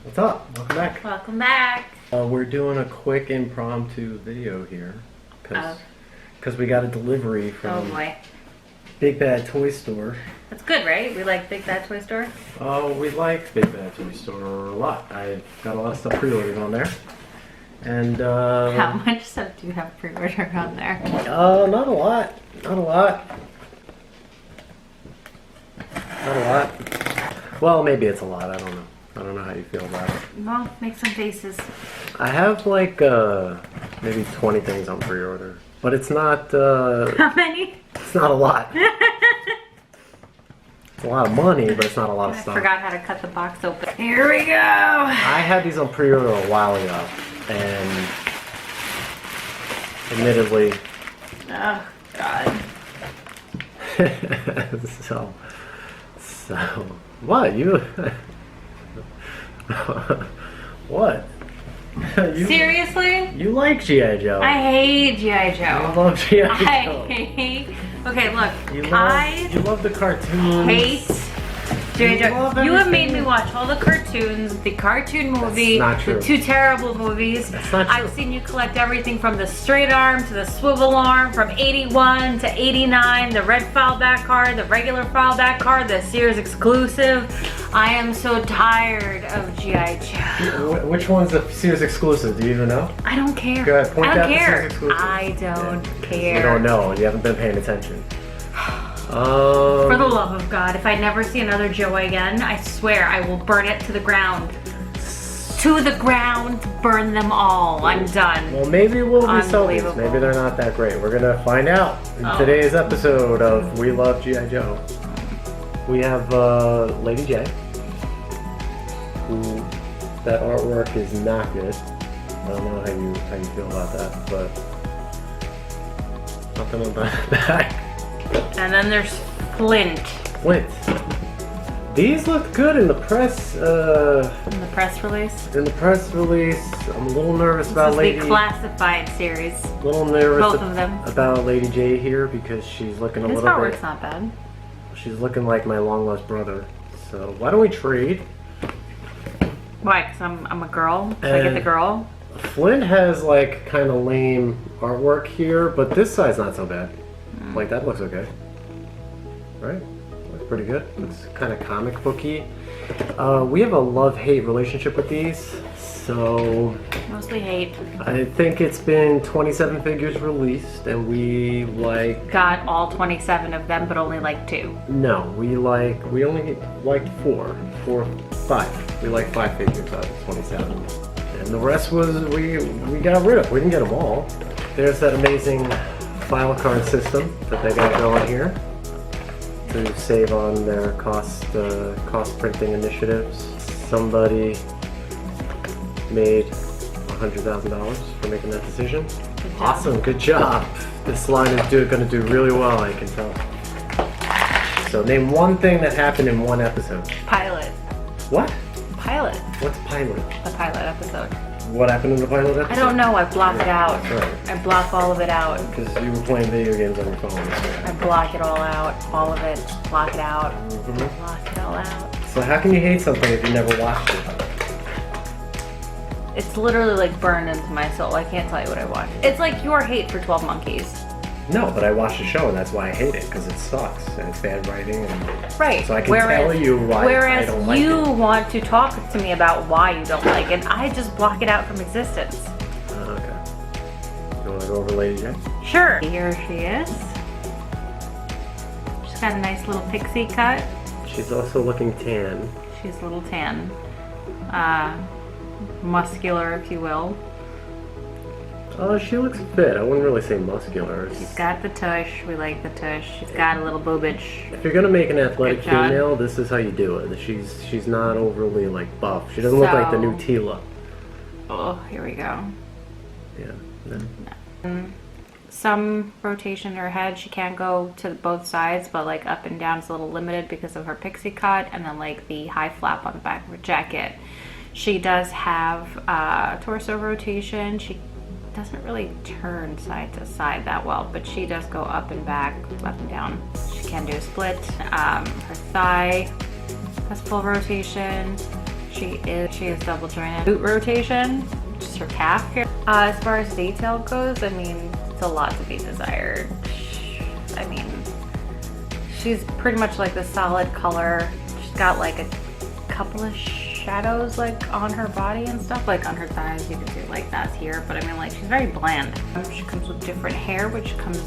What's up? Welcome back. Welcome back. We're doing a quick impromptu video here because we got a delivery Oh from boy. Big Bad Toy Store. That's good, right? We like Big Bad Toy Store. Oh, we like Big Bad Toy Store a lot. I've got a lot of stuff pre-ordered on there. And How much stuff do you have pre-ordered on there? not a lot. Not a lot. Not a lot. Well, maybe it's a lot. I don't know. I don't know how you feel about it. Well, make some faces. I have like maybe 20 things on pre-order, but it's not. How many? It's not a lot. It's a lot of money, but it's not a lot of I stuff. forgot how to cut the box open. Here we go. I had these on pre-order a while ago, and admittedly, Oh God. so what you? What? Seriously? You like G.I. Joe? I hate G.I. I Joe. love G.I. I Joe. hate. Okay, look. You I love the cartoons. hate G.I. You love Joe. You have made everything. me watch all the cartoons, the cartoon movie, That's not true. the two terrible movies. That's not true. I've seen you collect everything from the straight arm to the swivel arm, from 81 to 89, the red file back card, the regular file back card, the Sears exclusive. I am so tired of G.I. Joe. Which one's the Sears exclusive? Do you even know? I don't care. Go ahead, point I out don't the care. Sears exclusive. I don't care. You don't know. You haven't been paying attention. For the love of God, if I never see another Joe again, I swear I will burn it to the ground. To the ground, burn them all. I'm done. Well, maybe we'll be selling. Unbelievable. Maybe they're not that great. We're gonna find out in today's episode of We Love G.I. Joe. We have Lady Jaye, who that artwork is not good. I don't know how you feel about that, but nothing on the back. And then there's Flint. Flint. These look good in the press. In the press release. In the press release, I'm a little nervous This about is Lady. the classified series. A little nervous Both of them. about Lady Jaye here because she's looking a This little bit. artwork's not bad. She's looking like my long lost brother. So why don't we trade? Why? Because I'm a girl. So I get the girl. Flint has like kind of lame artwork here, but this side's not so bad. Like that looks okay, right? Looks pretty good. Looks kind of comic booky. We have a love-hate relationship with these, so Mostly hate. I think it's been 27 figures released, and we like. Got all 27 of them, but only like 2. No, we only liked 5. We like 5 figures out of 27. And the rest was we got rid of. We didn't get them all. There's that amazing file card system that they got going here to save on their cost printing initiatives. Somebody made $100,000 for making that decision. Good job. Awesome, good job. This line is going to do really well, I can tell. So name one thing that happened in one episode. Pilot. What? Pilot. What's pilot? The pilot episode. What happened in the pilot episode? I don't know. I block it out. That's right. I block all of it out. Because you were playing video games on your phone. I block it all out. All of it. Block it out. Mhm. Block it all out. So how can you hate something if you never watched it? It's literally like burned into my soul. I can't tell you what I watched. It's like your hate for 12 Monkeys. No, but I watched the show and that's why I hate it. Because it sucks and it's bad writing. And Right. so I can tell you why I don't like you it. want to talk to me about why you don't like it. I just block it out from existence. Okay. You want to go over Lady Jaye? Sure. Here she is. She's got a nice little pixie cut. She's also looking tan. She's a little tan. Muscular, if you will. Oh, she looks fit. I wouldn't really say muscular. She's got the tush. We like the tush. She's got a little boobage. If you're gonna make an athletic Good job. female, this is how you do it. She's not overly like buff. She doesn't look like the new So- Tila. Oh, here we go. Yeah. No. Some rotation in her head. She can't go to both sides, but like up and down is a little limited because of her pixie cut, and then like the high flap on the back of her jacket. She does have torso rotation. She doesn't really turn side to side that well, but she does go up and back, up and down. She can do a split. Her thigh has full rotation. She is double jointed. Boot rotation, just her calf here. As far as detail goes, I mean, it's a lot to be desired. I mean, she's pretty much like the solid color. She's got like a couple of shadows like on her body and stuff, like on her thighs. You can see like that's here, but I mean, like, she's very bland. She comes with different hair, which comes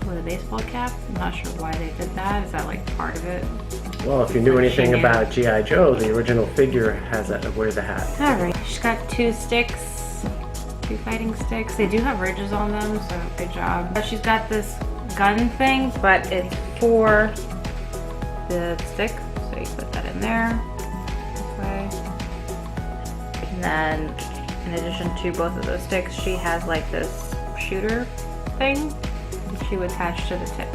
with a baseball cap. I'm not sure why they did that. Is that like part of it? Well, if you knew anything about G.I. Joe, the original figure has that wear the hat. All right, she's got 2 sticks, 2 fighting sticks. They do have ridges on them, so good job. She's got this gun thing, but it's for the stick, so you put that in there this way. And then in addition to both of those sticks, she has like this shooter thing that she would attach to the tip.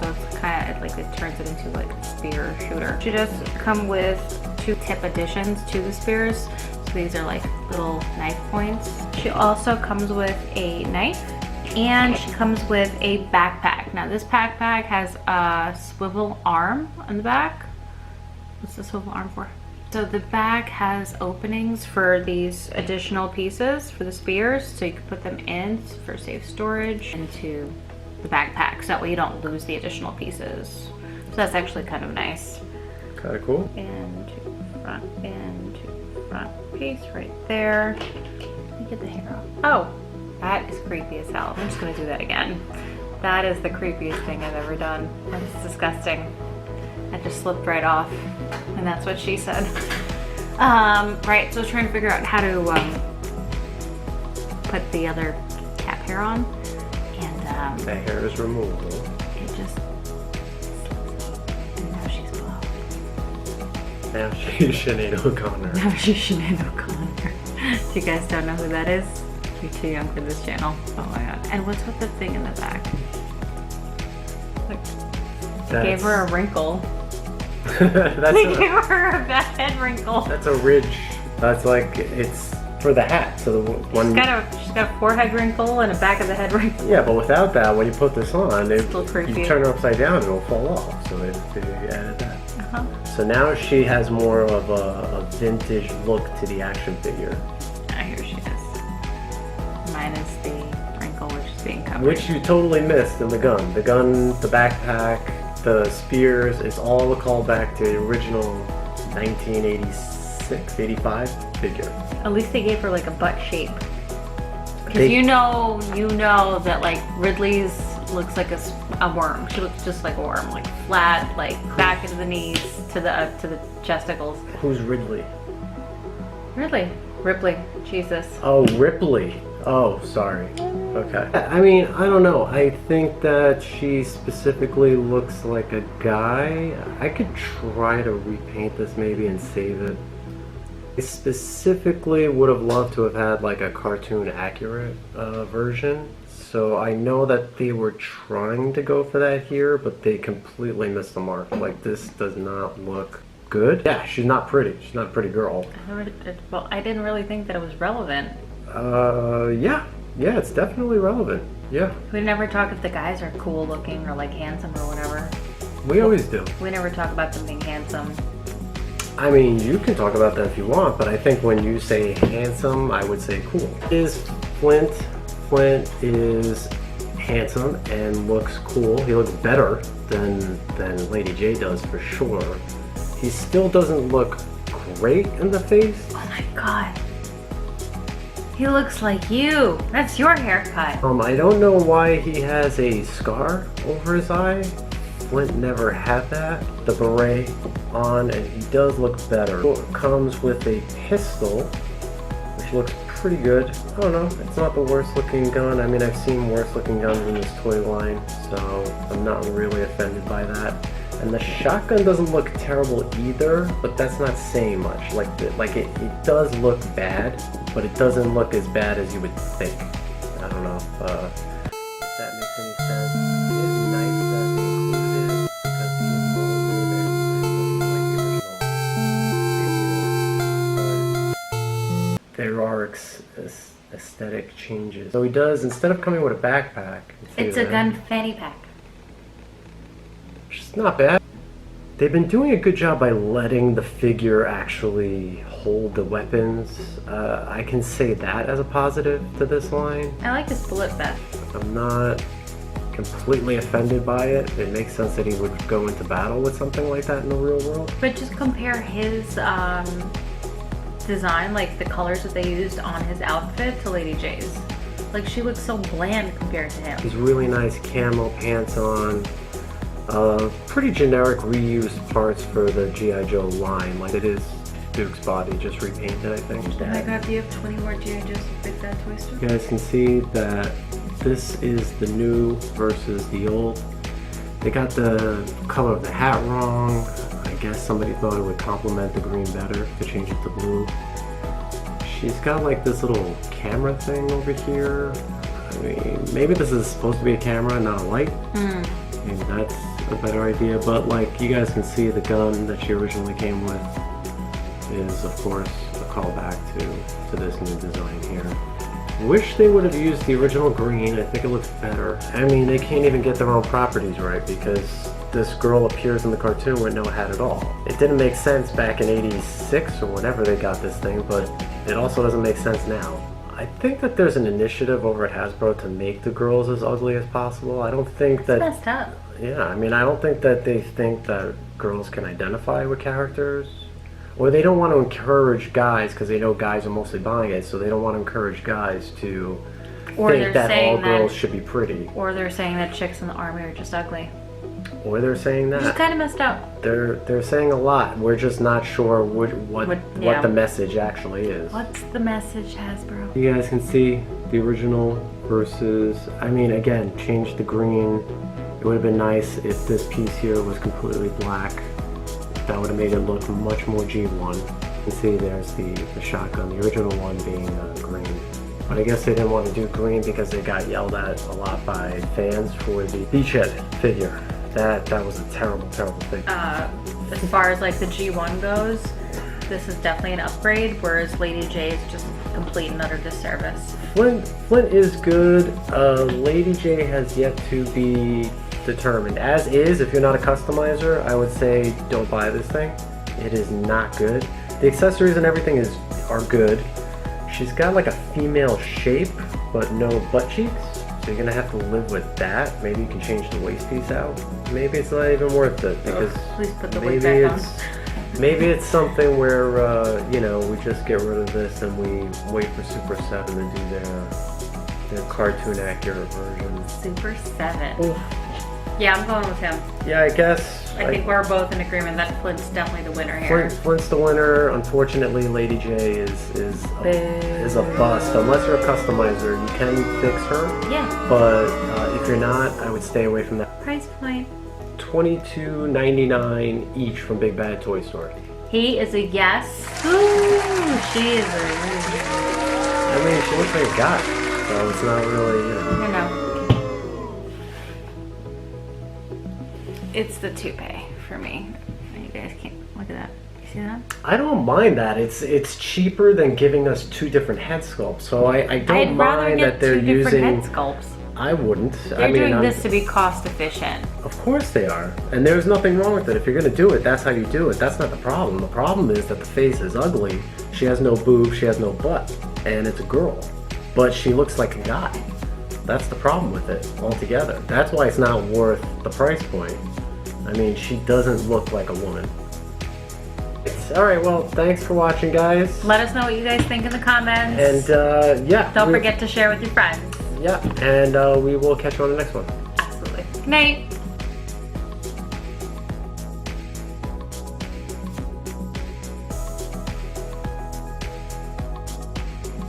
So it's kind of like, it turns it into like a spear shooter. She does come with 2 tip additions to the spears. So these are like little knife points. She also comes with a knife, and she comes with a backpack. Now this backpack has a swivel arm on the back. What's the swivel arm for? So the back has openings for these additional pieces for the spears, so you can put them in for safe storage into the backpack, so that way you don't lose the additional pieces. So that's actually kind of nice. Kind of cool. And to front piece right there. Let me get the hair off. Oh, that is creepy as hell. I'm just gonna do that again. That is the creepiest thing I've ever done. That's disgusting. That just slipped right off, and that's what she said. Right, so I was trying to figure out how to put the other cap hair on, and the hair is removable. it just and now she's blown. Now she's Sinead O'Connor. Now she's Sinead O'Connor. If you guys don't know who that is, you're too young for this channel. Oh my god. And what's with the thing in the back? Like, gave her a wrinkle. They gave her a bad head wrinkle. That's a ridge. That's like, it's for the hat. So the one. She's got a forehead wrinkle and a back of the head wrinkle. Yeah, but without that, when you put this on, It's still creepy. you turn her upside down, it'll fall off. So they added that. So now she has more of a vintage look to the action figure. Ah, here she is. Minus the wrinkle, which is being covered. Which you totally missed in the gun. The gun, the backpack, the spears, it's all a callback to the original 1986, 85 figure. At least they gave her like a butt shape. Because you know that like Ridley's looks like a worm. She looks just like a worm, like flat, like back into the knees to the chesticles. Who's Ridley? Ripley. Jesus. Oh, Ripley. Oh, sorry. Okay. I mean, I don't know. I think that she specifically looks like a guy. I could try to repaint this maybe and save it. I specifically would have loved to have had like a cartoon accurate version. So I know that they were trying to go for that here, but they completely missed the mark. Like, this does not look good. Yeah, she's not pretty. She's not a pretty girl. Well, I didn't really think that it was relevant. Yeah, it's definitely relevant. Yeah. We never talk if the guys are cool looking or like handsome or whatever. We always do. We never talk about them being handsome. I mean, you can talk about that if you want, but I think when you say handsome, I would say cool. Is Flint. Flint is handsome and looks cool. He looks better than Lady Jaye does for sure. He still doesn't look great in the face. Oh my god. He looks like you. That's your haircut. I don't know why he has a scar over his eye. Flint never had that. The beret on, and he does look better. It comes with a pistol, which looks pretty good. I don't know, it's not the worst looking gun. I mean, I've seen worse looking guns in this toy line, so I'm not really offended by that. And the shotgun doesn't look terrible either, but that's not saying much. It does look bad, but it doesn't look as bad as you would think. I don't know if that makes any sense. It is nice that they included it because he is all new there are aesthetic changes. So he does, instead of coming with a backpack, it's a gun fanny pack. Which is not bad. They've been doing a good job by letting the figure actually hold the weapons. I can say that as a positive to this line. I like his bullet vest. I'm not completely offended by it. It makes sense that he would go into battle with something like that in the real world. But just compare his design, like the colors that they used on his outfit to Lady Jaye's. Like, she looks so bland compared to him. These really nice camo pants on. Pretty generic reused parts for the G.I. Joe line. Like, it is Duke's body, just repainted, I think. Oh my god, do you have 20 more G.I. Joes with Big Bad Toy Store? You guys can see that this is the new versus the old. They got the color of the hat wrong. I guess somebody thought it would complement the green better to change it to blue. She's got like this little camera thing over here. I mean, maybe this is supposed to be a camera, not a light. Maybe that's a better idea, but like you guys can see, the gun that she originally came with is of course a callback to this new design here. Wish they would have used the original green. I think it looks better. I mean, they can't even get their own properties right because this girl appears in the cartoon with no hat at all. It didn't make sense back in '86 or whenever they got this thing, but it also doesn't make sense now. I think that there's an initiative over at Hasbro to make the girls as ugly as possible. I don't think that... It's messed up. Yeah, I mean, I don't think that they think that girls can identify with characters. Or they don't want to encourage guys, because they know guys are mostly buying it, so they don't want to encourage guys to think that all girls should be pretty. Or they're saying that chicks in the army are just ugly. Or they're saying that. Which is kind of messed up. They're saying a lot. We're just not sure what the message actually is. What's the message, Hasbro? You guys can see the original versus, I mean, again, change the green. It would have been nice if this piece here was completely black. That would have made it look much more G1. You can see there's the shotgun, the original one being green. But I guess they didn't want to do green because they got yelled at a lot by fans for the beachhead figure. That was a terrible, terrible thing. As far as like the G1 goes, this is definitely an upgrade, whereas Lady Jaye is just complete and utter disservice. Flint is good. Lady Jaye has yet to be determined. As is, if you're not a customizer, I would say don't buy this thing. It is not good. The accessories and everything are good. She's got like a female shape, but no butt cheeks. So you're gonna have to live with that. Maybe you can change the waist piece out. Maybe it's not even worth it because please put the wig back on. Maybe it's something where you know, we just get rid of this and we wait for Super 7 to do their cartoon accurate version. Super 7. Oof. Yeah, I'm going with him. Yeah, I guess. I think we're both in agreement that Flint's definitely the winner here. Flint's the winner. Unfortunately, Lady Jaye is a bust. Unless you're a customizer, you can fix her. Yeah. But if you're not, I would stay away from that. Price point? $22.99 each from Big Bad Toy Store. He is a yes. Ooh, she is a... I mean, she looks like a guy, so it's not really, you know. I know. It's the toupee for me. You guys can't look at that. You see that? I don't mind that. It's cheaper than giving us two different head sculpts. So I don't mind that they're using two different head sculpts. I wouldn't. They're doing this to be cost efficient. Of course they are. And there's nothing wrong with it. If you're gonna do it, that's how you do it. That's not the problem. The problem is that the face is ugly. She has no boobs, she has no butt. And it's a girl. But she looks like a guy. That's the problem with it altogether. That's why it's not worth the price point. I mean, she doesn't look like a woman. Alright, well, thanks for watching, guys. Let us know what you guys think in the comments. And, yeah. Don't forget to share with your friends. Yeah, and we will catch you on the next one. Absolutely. Good night.